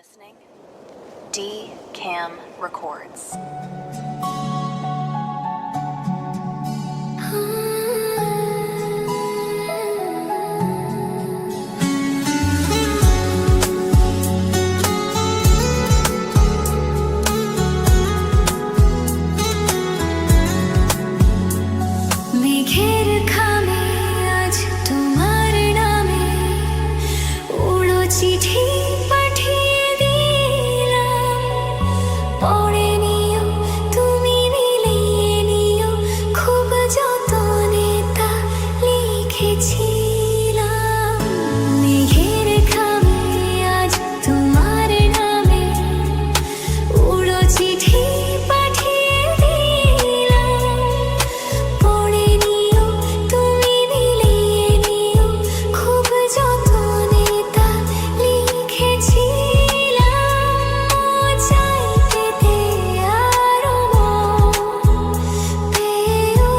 listening? D Cam Records. মেঘের খামে আজ তোমার নামে উড়ো চিঠি পাঠিয়ে দিলাম। পড়ে নিও, তুমি মিলিয়ে নিও, খুব যতনে তা লিখেছিলাম। মেঘের খামে আজ তোমার নামে উড়ো চিঠি পাঠিয়ে দিলাম। পড়ে নিও, তুমি মিলিয়ে নিও, খুব যতনে তা লিখেছিলাম। চাই পেতে আরো মন, পেয়েও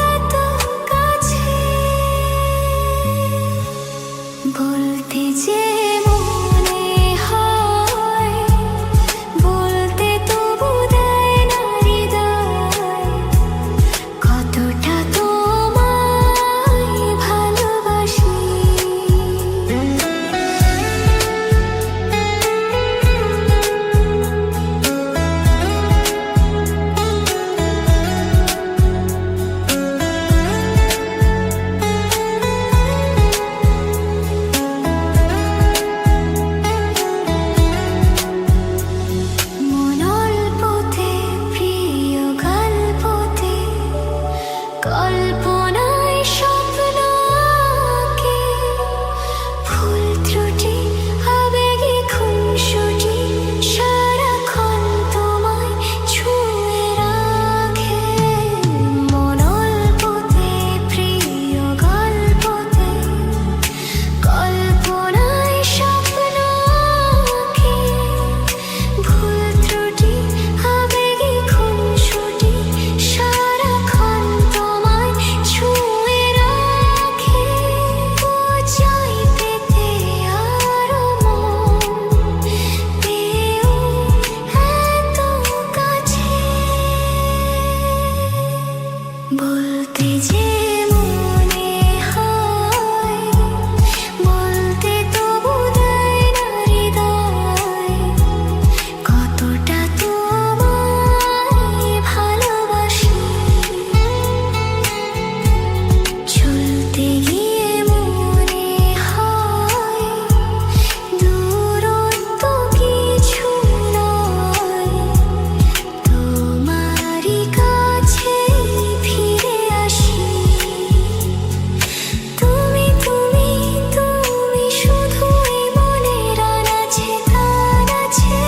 এত কাছে। বলতে যে মনে হয়, বলতে তবু দেয় না হৃদয়, কতটা তোমায় ভালোবাসি। মন অল্পতে, প্রিয় গল্পতে, কল্পনায় স্বপ্ন আঁকে। ভুল ত্রুটি, আবেগে খুনসুটি, সারাক্ষণ তোমায় ছুঁয়ে রাখে। মন অল্পতে, প্রিয় গল্পতে, কল্পনায় স্বপ্ন আঁকে। ভুল ত্রুটি, আবেগে খুনসুটি, সারাক্ষণ তোমায় ছুঁয়ে রাখে। ও চাই পেতে আরো মন, পেয়েও এত কাছে। বলতে যে মনে হয়, বলতে তবু দেয় না হৃদয়, কতটা তোমায় ভালোবাসি। চলতে গিয়ে মনে হয়, দূরত্ব কিছু নয়, তোমারই কাছে ফিরে আসি। তুমি তুমি তুমি শুধু এই মনের আনাচে কানাচে।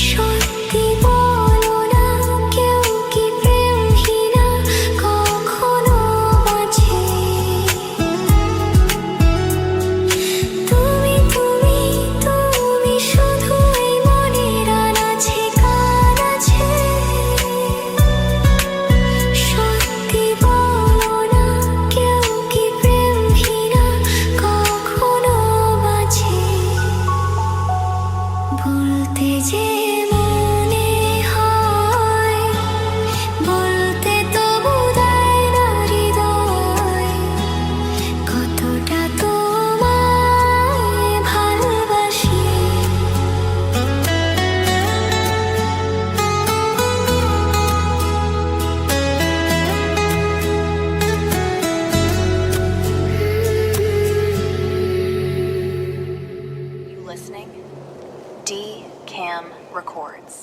সত্যি বলো না, কেউ কি প্রেমহীনা কখনো বাঁচে? তুমি তুমি তুমি শুধু এই মনের আনাচে কানাচে। সত্যি বলো না, কেউ কি প্রেমহীনা কখনো বাঁচে? বলতে যে মনে হয়, বলতে তবু দেয় না হৃদয়, কতটা তোমায় ভালোবাসি। You listening? D Cam Records.